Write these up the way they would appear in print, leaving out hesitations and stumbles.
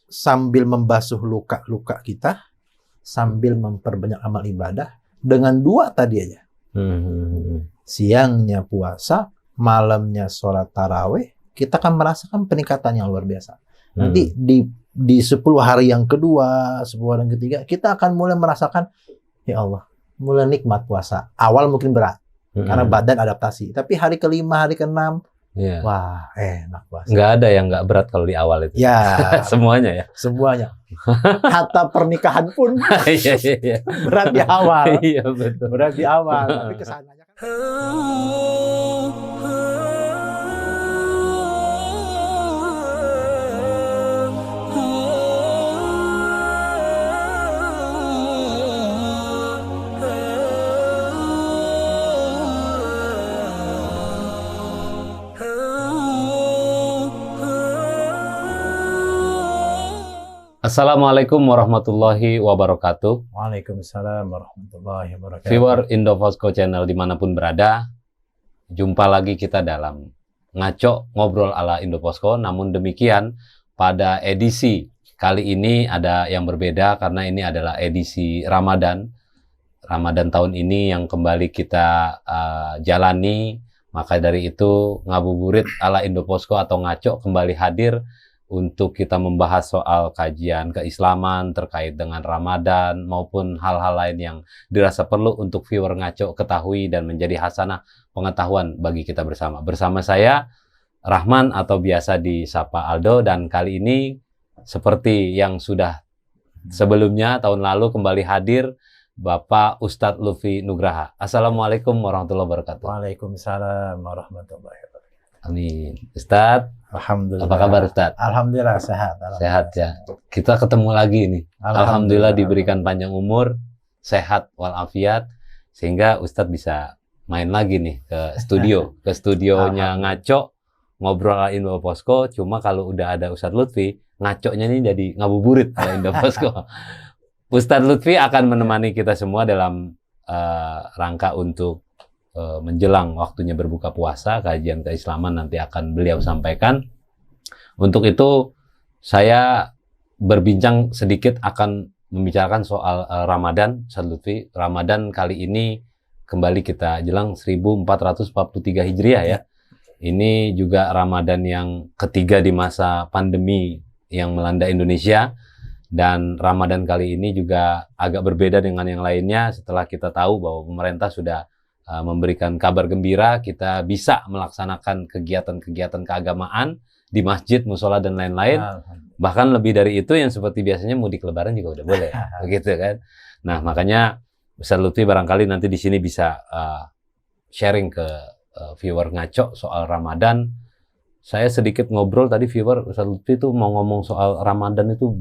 sambil membasuh luka-luka kita, sambil memperbanyak amal ibadah, dengan 2 tadi aja. Siangnya puasa, malamnya sholat tarawih, kita akan merasakan peningkatan yang luar biasa. Nanti di 10 hari yang kedua, 10 hari yang ketiga, kita akan mulai merasakan, ya Allah, mulai nikmat puasa. Awal mungkin berat, karena badan adaptasi. Tapi hari ke-5, hari ke-6, wah, enak puasa. Nggak ada yang nggak berat kalau di awal itu. Ya, Semuanya ya. semuanya. Hatta pernikahan pun Iya. berat di awal. Iya betul. Berat di awal, tapi kesananya kan. Assalamualaikum warahmatullahi wabarakatuh. Waalaikumsalam warahmatullahi wabarakatuh. Viewer Indofosco Channel dimanapun berada, jumpa lagi kita dalam Ngaco Ngobrol ala Indofosco. Namun demikian, pada edisi kali ini ada yang berbeda karena ini adalah edisi Ramadan. Ramadan tahun ini yang kembali kita jalani. Maka dari itu, Ngabuburit ala Indofosco atau Ngaco kembali hadir untuk kita membahas soal kajian keislaman terkait dengan Ramadan maupun hal-hal lain yang dirasa perlu untuk viewer Ngaco ketahui dan menjadi hasanah pengetahuan bagi kita bersama. Bersama saya, Rahman atau biasa disapa Aldo, dan kali ini seperti yang sudah sebelumnya tahun lalu kembali hadir Bapak Ustadz Lutfi Nugraha. Assalamualaikum warahmatullahi wabarakatuh. Waalaikumsalam warahmatullahi wabarakatuh. Amin. Ustadz, Alhamdulillah. apa kabar Ustadz? Alhamdulillah sehat. Sehat ya. Kita ketemu lagi nih. Alhamdulillah diberikan panjang umur, sehat walafiat, sehingga Ustadz bisa main lagi nih ke studio, ke studionya Ngaco Ngobrol ala Indofosco. Cuma kalau udah ada Ustadz Lutfi, ngaconya nih jadi ngabuburit ala Indofosco. Ustadz Lutfi akan menemani kita semua dalam rangka untuk menjelang waktunya berbuka puasa. Kajian keislaman nanti akan beliau sampaikan. Untuk itu saya berbincang sedikit akan membicarakan soal Ramadan. Ustadz Lutfi, Ramadan kali ini kembali kita jelang 1443 Hijriah ya. Ini juga Ramadan yang ketiga di masa pandemi yang melanda Indonesia. Dan Ramadan kali ini juga agak berbeda dengan yang lainnya setelah kita tahu bahwa pemerintah sudah memberikan kabar gembira, kita bisa melaksanakan kegiatan-kegiatan keagamaan di masjid, musola, dan lain-lain. Bahkan lebih dari itu, yang seperti biasanya mudik lebaran juga udah boleh, begitu kan. Nah, makanya Ustadz Lutfi barangkali nanti di sini bisa sharing ke viewer Ngaco soal Ramadan. Saya sedikit ngobrol tadi viewer, Ustadz Lutfi itu mau ngomong soal Ramadan itu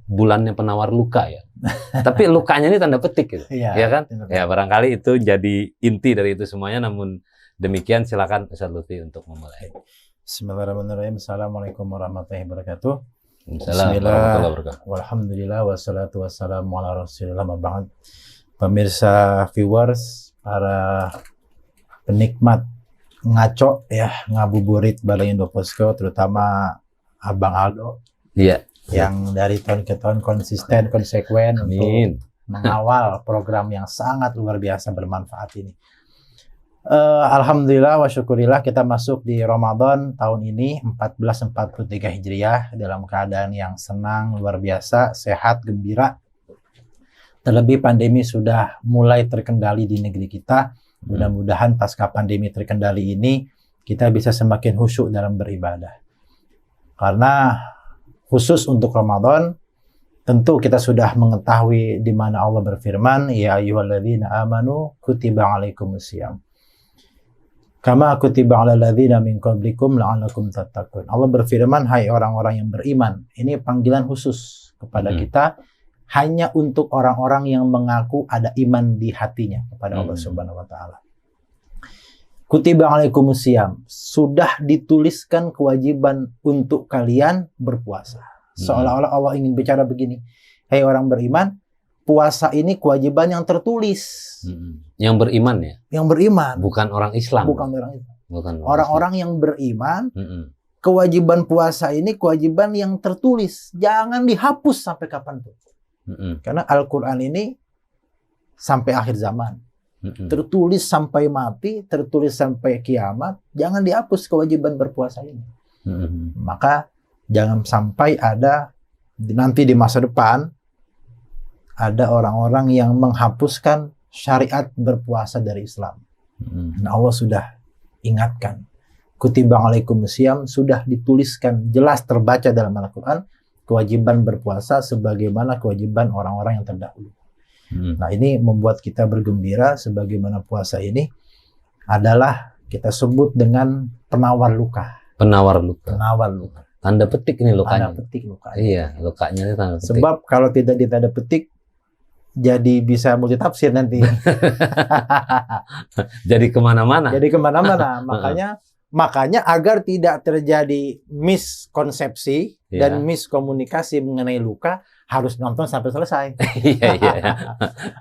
bulannya penawar luka ya. Tapi lukanya ini tanda petik gitu. Ya kan? Ya barangkali itu jadi inti dari itu semuanya. Namun demikian silakan Ustadz Lutfi untuk memulai. Bismillahirrahmanirrahim. Assalamualaikum warahmatullahi wabarakatuh. Bismillah. Walhamdulillah wassalatu wassalamu ala Rasulillah ma ba'd. Pemirsa viewers, para penikmat Ngaco ya, ngabuburit Balai Indofosco, terutama Abang Aldo. Iya. Yang dari tahun ke tahun konsisten, konsekuen untuk mengawal program yang sangat luar biasa bermanfaat ini. Alhamdulillah wa syukurillah kita masuk di Ramadan tahun ini 1443 Hijriah dalam keadaan yang senang, luar biasa, sehat, gembira. Terlebih pandemi sudah mulai terkendali di negeri kita. Mudah-mudahan pasca pandemi terkendali ini kita bisa semakin khusyuk dalam beribadah. Karena khusus untuk Ramadan, tentu kita sudah mengetahui di mana Allah berfirman, ya ayyuhalladzina amanu kutiba alaikumusiyam. Kama kutiba alal ladzina min qablikum la'allakum tattaqun. Allah berfirman, hai orang-orang yang beriman. Ini panggilan khusus kepada kita, hanya untuk orang-orang yang mengaku ada iman di hatinya kepada Allah Subhanahu wa taala. Kutiba alaikumusiyam, sudah dituliskan kewajiban untuk kalian berpuasa. Seolah-olah Allah ingin bicara begini, hai orang beriman, puasa ini kewajiban yang tertulis. Yang beriman ya? Yang beriman. Bukan orang Islam. Bukan orang Islam. Bukan orang-orang yang beriman, kewajiban puasa ini kewajiban yang tertulis, jangan dihapus sampai kapanpun. Karena Al-Quran ini sampai akhir zaman, tertulis sampai mati, tertulis sampai kiamat, jangan dihapus kewajiban berpuasa ini. Maka jangan sampai ada nanti di masa depan ada orang-orang yang menghapuskan syariat berpuasa dari Islam. Nah, Allah sudah ingatkan, kutiba alaikumusiyam, sudah dituliskan jelas terbaca dalam Al-Quran kewajiban berpuasa sebagaimana kewajiban orang-orang yang terdahulu. Nah, ini membuat kita bergembira sebagaimana puasa ini adalah kita sebut dengan penawar luka. Penawar luka. Penawar luka. Tanda petik ini lukanya. Tanda petik luka. Iya, lukanya itu tanda petik. Sebab kalau tidak ditanda petik jadi bisa multitafsir nanti. Jadi kemana-mana. Jadi kemana-mana. Makanya agar tidak terjadi miskonsepsi dan miskomunikasi mengenai luka, harus nonton sampai selesai.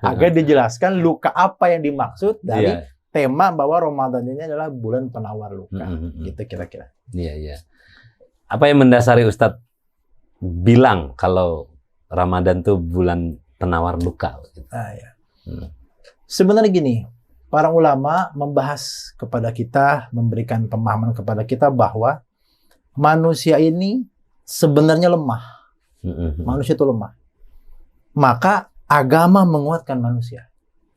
Agar dijelaskan luka apa yang dimaksud dari tema bahwa Ramadan ini adalah bulan penawar luka. Gitu kira-kira. Iya. Apa yang mendasari Ustadz bilang kalau Ramadan tuh bulan penawar luka? Sebenarnya gini, para ulama membahas kepada kita, memberikan pemahaman kepada kita bahwa manusia ini sebenarnya lemah. Manusia itu lemah. Maka agama menguatkan manusia.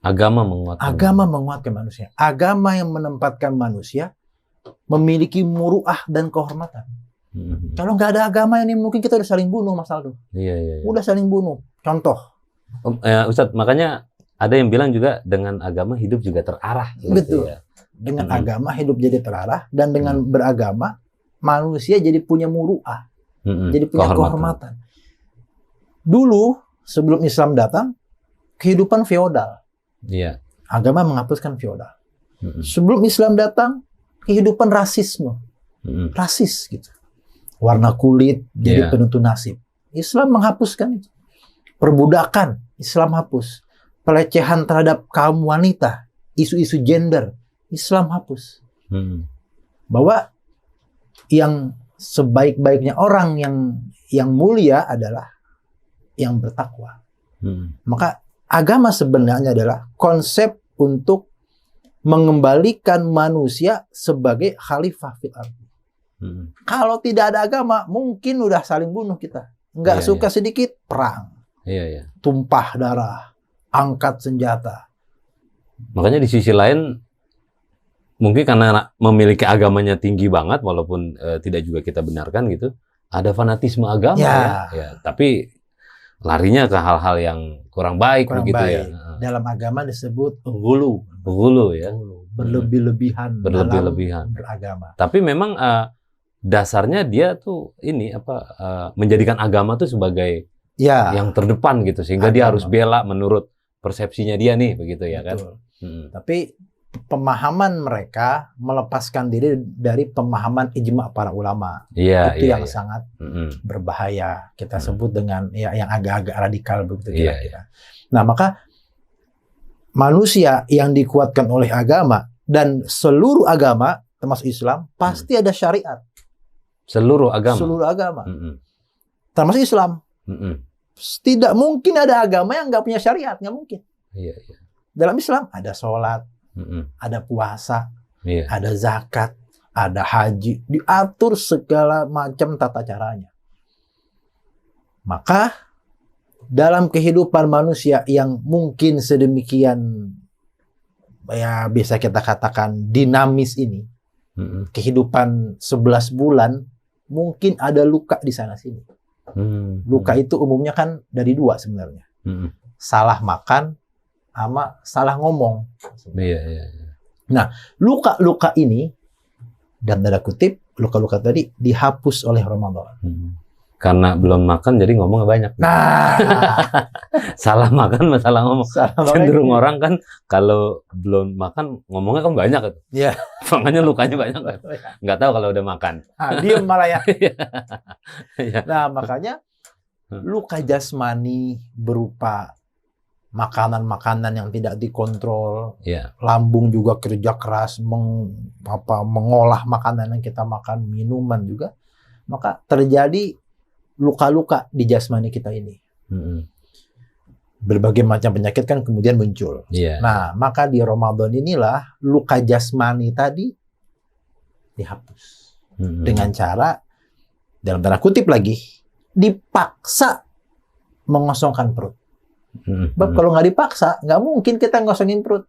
Agama menguatkan manusia. Agama yang menempatkan manusia memiliki muruah dan kehormatan. Kalau nggak ada agama ini mungkin kita udah saling bunuh, Mas Aldo. Iya. Udah saling bunuh. Contoh. Ustadz, makanya ada yang bilang juga dengan agama hidup juga terarah. Gitu. Betul. Ya. Dengan agama hidup jadi terarah, dan dengan beragama manusia jadi punya muruah. Jadi punya kehormatan. Dulu sebelum Islam datang, kehidupan feodal. Iya. Agama menghapuskan feodal. Sebelum Islam datang, kehidupan rasisme. Rasis gitu. Warna kulit jadi penentu nasib. Islam menghapuskan itu. Perbudakan, Islam hapus. Pelecehan terhadap kaum wanita, isu-isu gender, Islam hapus. Bahwa yang sebaik-baiknya orang yang mulia adalah yang bertakwa. Maka agama sebenarnya adalah konsep untuk mengembalikan manusia sebagai khalifah fil ardi. Kalau tidak ada agama, mungkin udah saling bunuh kita. Nggak suka sedikit, perang. Tumpah darah, angkat senjata. Makanya di sisi lain, mungkin karena memiliki agamanya tinggi banget, walaupun tidak juga kita benarkan gitu, ada fanatisme agama ya. Tapi larinya ke hal-hal yang kurang baik begitu ya. Dalam agama disebut ghulu ya. Berlebih-lebihan beragama. Tapi memang dasarnya dia tuh menjadikan agama tuh sebagai yang terdepan gitu, sehingga dia harus bela menurut persepsinya dia nih, begitu ya. Betul. Kan. Tapi pemahaman mereka melepaskan diri dari pemahaman ijma para ulama. Itu yang sangat berbahaya. Kita sebut dengan yang agak-agak radikal begitu kira-kira. Nah, maka manusia yang dikuatkan oleh agama, dan seluruh agama termasuk Islam pasti ada syariat. Seluruh agama. Termasuk Islam. Tidak mungkin ada agama yang nggak punya syariat, nggak mungkin. Dalam Islam ada sholat, ada puasa, ada zakat, ada haji, diatur segala macam tata caranya. Maka dalam kehidupan manusia yang mungkin sedemikian bisa kita katakan dinamis ini, kehidupan 11 bulan, mungkin ada luka di sana sini. Luka itu umumnya kan dari dua sebenarnya. Salah makan sama salah ngomong. Nah, luka-luka ini, dan tanda kutip, luka-luka tadi dihapus oleh Ramadan. Karena belum makan jadi ngomongnya banyak. Nah, salah makan masalah ngomong. Cenderung orang kan kalau belum makan ngomongnya kan banyak gitu. Iya. Makanya lukanya banyak. Nggak tahu kalau udah makan. Diem malah ya. Nah, makanya luka jasmani berupa makanan-makanan yang tidak dikontrol, Iya. lambung juga kerja keras mengolah makanan yang kita makan, minuman juga, maka terjadi luka-luka di jasmani kita ini. Berbagai macam penyakit kan kemudian muncul. Iya. Nah, maka di Ramadan inilah luka jasmani tadi dihapus dengan cara, dalam tanda kutip lagi, dipaksa mengosongkan perut. Sebab kalau nggak dipaksa, nggak mungkin kita ngosongin perut.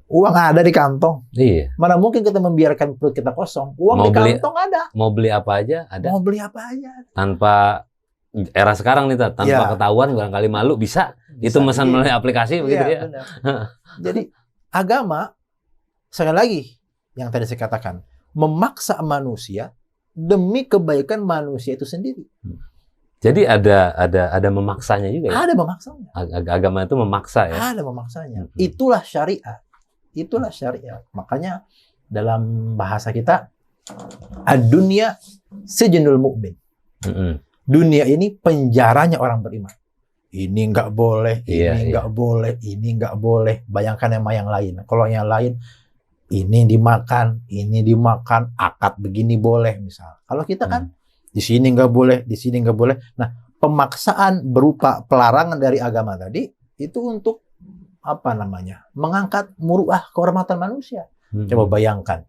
Uang ada di kantong. Iya. Mana mungkin kita membiarkan perut kita kosong? Uang di kantong ada. Mau beli apa aja ada. Mau beli apa aja. Tanpa era sekarang nih, tanpa ketahuan, barangkali malu bisa itu pesan melalui aplikasi begitu ya. Benar. Jadi agama, sekali lagi yang tadi saya katakan, memaksa manusia demi kebaikan manusia itu sendiri. Jadi ada memaksanya juga ya. Ada memaksanya. Agama itu memaksa ya. Ada memaksanya. Itulah syariat. Itulah syariat. Makanya dalam bahasa kita, ad-dunya sijnul mu'min. Dunia ini penjaranya orang beriman. Ini nggak boleh, ini nggak boleh, ini nggak boleh. Bayangkan sama yang lain. Kalau yang lain, ini dimakan, akad begini boleh misal. Kalau kita kan, di sini nggak boleh, di sini nggak boleh. Nah, pemaksaan berupa pelarangan dari agama tadi, itu untuk apa namanya? Mengangkat muruah kehormatan manusia. Coba bayangkan,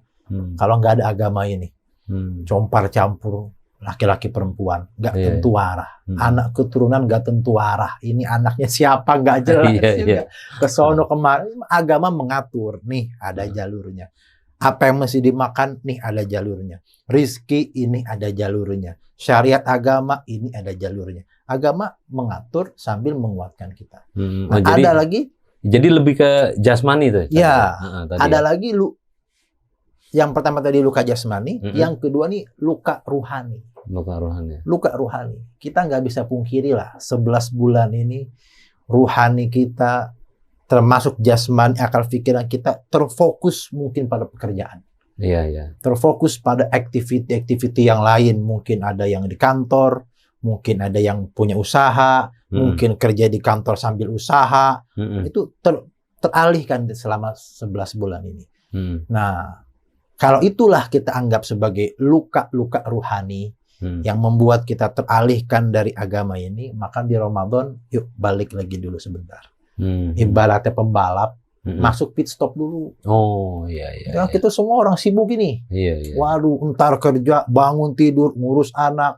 kalau nggak ada agama ini, compar campur laki-laki perempuan, nggak tentu arah. Anak keturunan nggak tentu arah. Ini anaknya siapa nggak jelas juga. Kesono kemarin agama mengatur, nih ada jalurnya. Apa yang mesti dimakan, nih ada jalurnya. Rizki ini ada jalurnya. Syariat agama ini ada jalurnya. Agama mengatur sambil menguatkan kita. Nah, ada lagi. Jadi lebih ke jasmani tuh. Ya, ada lagi yang pertama tadi luka jasmani, yang kedua nih luka ruhani. Luka ruhani. Kita nggak bisa pungkiri lah, 11 bulan ini ruhani kita, termasuk jasmani, akal pikiran kita terfokus mungkin pada pekerjaan. Iya. Terfokus pada aktiviti-aktiviti yang lain. Mungkin ada yang di kantor, mungkin ada yang punya usaha, mungkin kerja di kantor sambil usaha. Itu teralihkan selama 11 bulan ini. Nah, kalau itulah kita anggap sebagai luka-luka ruhani yang membuat kita teralihkan dari agama ini, maka di Ramadan, yuk balik lagi dulu sebentar. Ibaratnya pembalap, masuk pit stop dulu. Oh, iya. Ya, kita semua orang sibuk ini. Iya. Waduh, entar kerja, bangun tidur, ngurus anak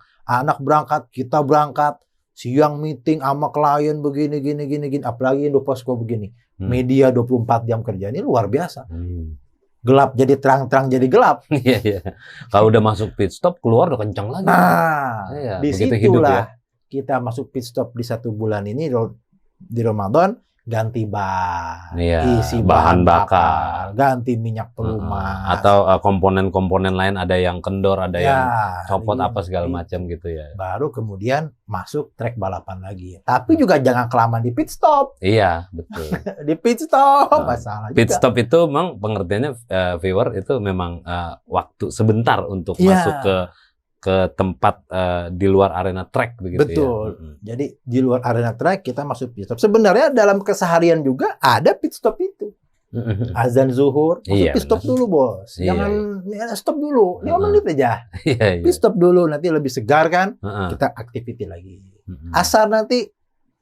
berangkat, kita berangkat, siang meeting sama klien begini, gini. Apalagi Indoposko begini. Media 24 jam kerja, ini luar biasa. Gelap jadi terang jadi gelap. Iya. Kalau udah masuk pit stop, keluar udah kencang lagi. Nah, disitulah kita masuk pit stop di 1 bulan ini di Ramadan, ganti ban, isi bahan bakar, ganti minyak pelumas, atau komponen-komponen lain ada yang kendor, ada yang copot apa segala macam gitu ya. Baru kemudian masuk trek balapan lagi. Tapi juga jangan kelamaan di pit stop. Iya, betul. Di pit stop masalah juga. Pit stop itu memang pengertiannya viewer itu memang waktu sebentar untuk masuk ke tempat di luar arena track begitu. Betul. Ya. Jadi di luar arena track kita masuk pit stop. Sebenarnya dalam keseharian juga ada pit stop itu. Azan zuhur, masuk pit stop dulu, Bos. Jangan stop dulu, 5 menit aja. Pit stop dulu, nanti lebih segar kan? Kita activity lagi. Asar nanti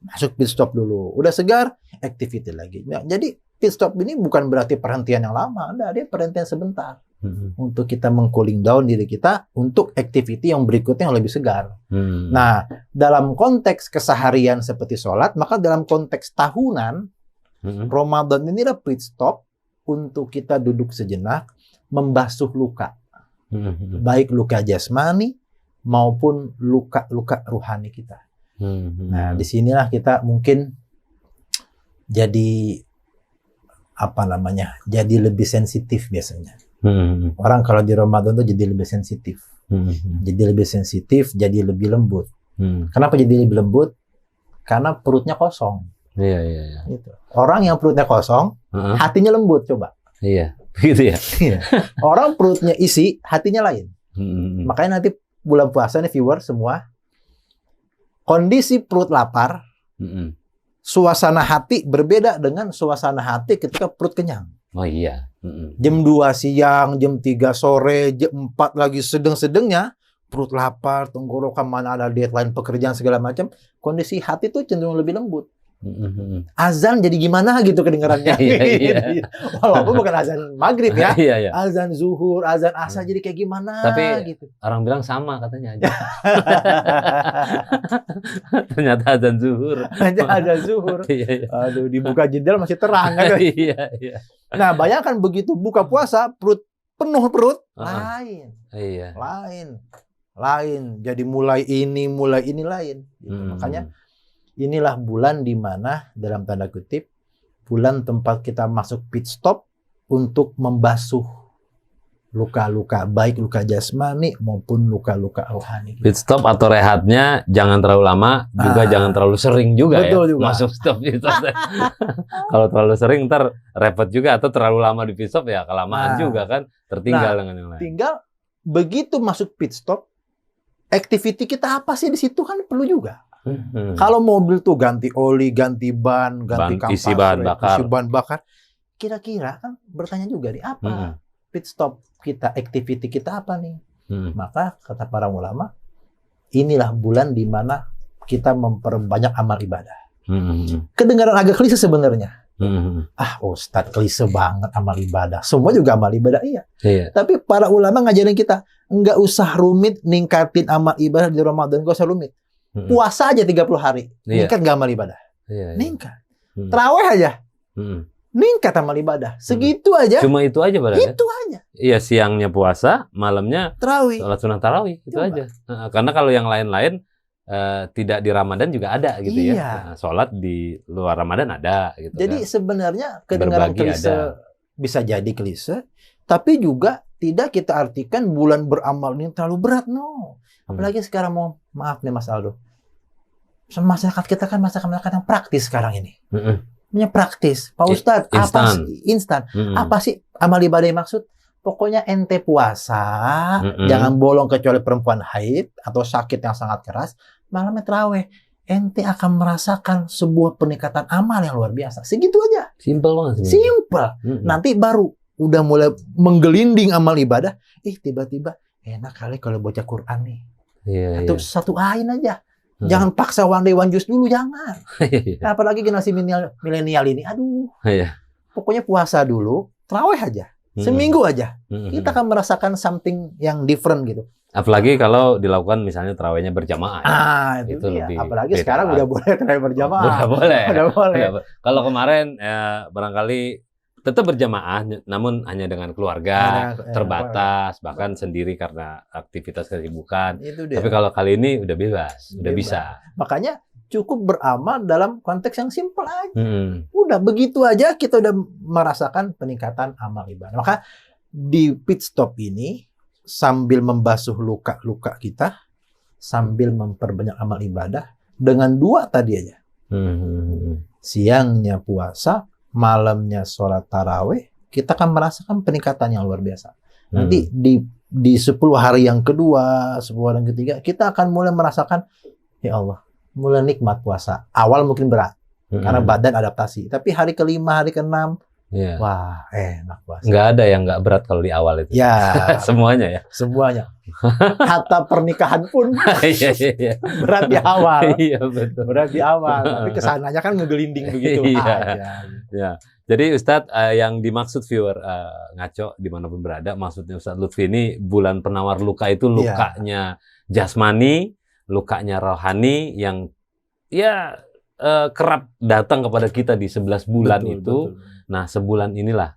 masuk pit stop dulu. Udah segar, activity lagi. Ya, jadi pit stop ini bukan berarti perhentian yang lama, dia perhentian sebentar. Untuk kita meng-cooling down diri kita untuk activity yang berikutnya yang lebih segar. Nah, dalam konteks keseharian seperti sholat, maka dalam konteks tahunan, Ramadan ini adalah pit stop untuk kita duduk sejenak, membasuh luka. Baik luka jasmani maupun luka-luka ruhani kita. Nah, disinilah kita mungkin jadi jadi lebih sensitif biasanya. Orang kalau di Ramadan tuh jadi lebih sensitif. Jadi lebih sensitif, jadi lebih lembut. Kenapa jadi lebih lembut? Karena perutnya kosong. Iya. Gitu. Orang yang perutnya kosong, hatinya lembut, coba. Iya, begitu ya. Orang perutnya isi, hatinya lain. Makanya nanti bulan puasa nih viewer semua, kondisi perut lapar, suasana hati berbeda dengan suasana hati ketika perut kenyang. Oh iya. Jam 2 siang, jam 3 sore, jam 4 lagi sedang-sedangnya, perut lapar, tenggorokan mana ada deadline pekerjaan segala macam, kondisi hati tuh cenderung lebih lembut. Azan jadi gimana gitu kedengarannya. Iya. Walaupun bukan azan maghrib ya. Iya. Azan zuhur, azan asar jadi kayak gimana. Tapi gitu. orang bilang sama katanya aja. Ternyata azan zuhur. Azan zuhur. Iya. Aduh, dibuka jendela masih terang kan. Iya. Nah, bayangkan begitu buka puasa, penuh perut, lain. Iya. Lain. Jadi mulai ini lain. Gitu. Makanya inilah bulan di mana dalam tanda kutip bulan tempat kita masuk pit stop untuk membasuh luka-luka, baik luka jasmani maupun luka-luka rohani. Pit stop atau rehatnya jangan terlalu lama, juga jangan terlalu sering juga. Betul juga. Masuk stop itu. Kalau terlalu sering ntar repot juga, atau terlalu lama di pit stop ya kelamaan juga kan, tertinggal dengan yang lain. Tinggal begitu masuk pit stop, activity kita apa sih di situ kan perlu juga. Kalau mobil tuh ganti oli, ganti ban, ganti kampas, isi bahan bakar. Kira-kira kan bertanya juga nih apa pit stop kita, activity kita apa nih? Maka kata para ulama, inilah bulan di mana kita memperbanyak amal ibadah. Kedengaran agak klise sebenarnya. Ustadz klise banget amal ibadah. Semua juga amal ibadah, iya. Tapi para ulama ngajarin kita nggak usah rumit ningkatin amal ibadah di Ramadan, nggak usah rumit. Puasa aja 30 hari, ningkat gak amal ibadah? Ningkat. Tarawih aja, ningkat amal ibadah. Segitu aja. Cuma itu aja padahal. Itu aja. Iya, siangnya puasa, malamnya tarawih. Sholat sunnah tarawih, itu aja. Karena kalau yang lain-lain tidak di Ramadan juga ada gitu ya. Sholat di luar Ramadan ada gitu. Jadi sebenarnya kedengaran klise bisa jadi klise, tapi juga tidak kita artikan bulan beramal ini terlalu berat, no. Apalagi sekarang maaf nih Mas Aldo, masyarakat kita kan masyarakat yang praktis sekarang ini. Punya praktis. Pak Ustadz, apa sih instan? Apa sih amal ibadah yang maksud? Pokoknya ente puasa, jangan bolong kecuali perempuan haid atau sakit yang sangat keras, malamnya tarawih. Ente akan merasakan sebuah peningkatan amal yang luar biasa. Segitu aja. Simple banget. Simple. Nanti baru udah mulai menggelinding amal ibadah, tiba-tiba enak kali kalau baca Quran nih. Atau satu ain aja. Jangan paksa one day one juice dulu, jangan. Apalagi generasi milenial ini, aduh. Pokoknya puasa dulu, tarawih aja. Seminggu aja. Kita akan merasakan something yang different gitu. Apalagi kalau dilakukan misalnya tarawihnya berjamaah. Itu lebih. Apalagi sekarang udah boleh tarawih berjamaah. Udah boleh. Kalau kemarin barangkali tetap berjamaah, namun hanya dengan keluarga, terbatas, bahkan sendiri karena aktivitas kesibukan. Tapi kalau kali ini udah bebas, udah bisa. Makanya cukup beramal dalam konteks yang simpel aja. Udah begitu aja kita udah merasakan peningkatan amal ibadah. Maka di pit stop ini sambil membasuh luka-luka kita, sambil memperbanyak amal ibadah dengan dua tadi aja. Siangnya puasa, malamnya sholat tarawih, kita akan merasakan peningkatan yang luar biasa. Nanti di 10 hari yang kedua, 10 hari yang ketiga, kita akan mulai merasakan, ya Allah, mulai nikmat puasa. Awal mungkin berat, karena badan adaptasi. Tapi hari kelima, hari keenam, wah, enak puasa. Nggak ada yang nggak berat kalau di awal itu. Ya, semuanya ya. Semuanya. Hatta pernikahan pun berat di awal. Iya, betul. Berat di awal. Tapi kesananya kan ngegelinding begitu aja. Ya. Jadi Ustadz, yang dimaksud viewer ngaco dimanapun berada, maksudnya Ustadz Lutfi ini bulan penawar luka itu lukanya jasmani, lukanya rohani yang kerap datang kepada kita di 11 bulan itu. Betul. Nah, sebulan inilah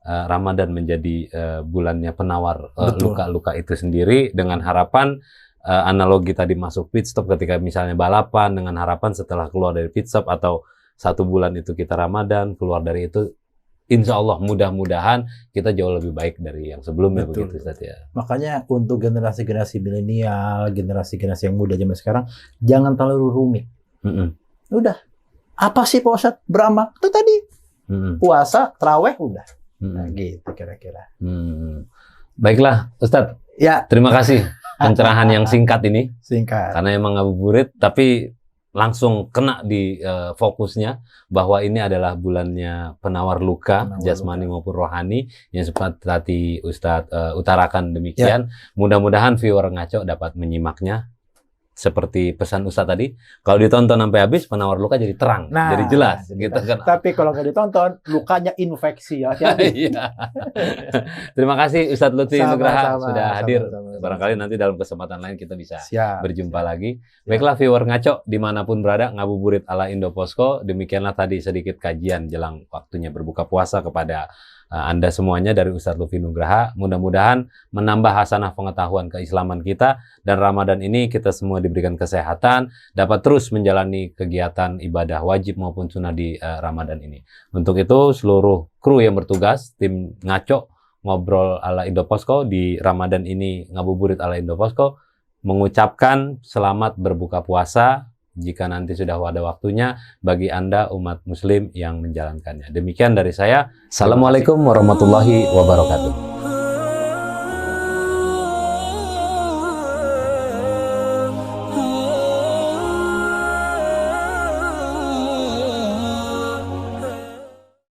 Ramadan menjadi bulannya penawar luka-luka itu sendiri, dengan harapan analogi tadi masuk pit stop ketika misalnya balapan, dengan harapan setelah keluar dari pit stop atau 1 bulan itu kita Ramadan, keluar dari itu, insya Allah mudah-mudahan kita jauh lebih baik dari yang sebelumnya. Betul. Begitu Ustaz ya. Makanya untuk generasi-generasi milenial, generasi-generasi yang muda zaman sekarang, jangan terlalu rumit. Udah, apa sih Pak Ustadz beramal? Itu tadi, puasa, tarawih, udah. Nah, gitu kira-kira. Baiklah Ustadz, ya. Terima kasih pencerahan yang singkat ini. Singkat. Karena emang ngabuburit, tapi langsung kena di fokusnya bahwa ini adalah bulannya penawar luka, jasmani maupun rohani yang sempat tadi Ustadz utarakan demikian. Mudah-mudahan viewer Ngaco dapat menyimaknya. Seperti pesan Ustadz tadi, kalau ditonton sampai habis penawar luka jadi terang, jadi jelas gitu kan. Tapi kalau nggak ditonton, lukanya infeksi ya. Iya. Terima kasih Ustadz Lutfi Nugraha sudah hadir. Barangkali nanti dalam kesempatan lain kita bisa berjumpa lagi. Baiklah viewer Ngaco dimanapun berada, ngabuburit ala Indoposko. Demikianlah tadi sedikit kajian jelang waktunya berbuka puasa kepada Anda semuanya dari Ustadz Lutfi Nugraha. Mudah-mudahan menambah hasanah pengetahuan keislaman kita, dan Ramadan ini kita semua diberikan kesehatan, dapat terus menjalani kegiatan ibadah wajib maupun sunnah di Ramadan ini. Untuk itu seluruh kru yang bertugas, tim Ngaco ngobrol ala Indoposko di Ramadan ini, ngabuburit ala Indoposko, mengucapkan selamat berbuka puasa jika nanti sudah ada waktunya bagi Anda umat muslim yang menjalankannya. Demikian dari saya. Assalamualaikum warahmatullahi wabarakatuh.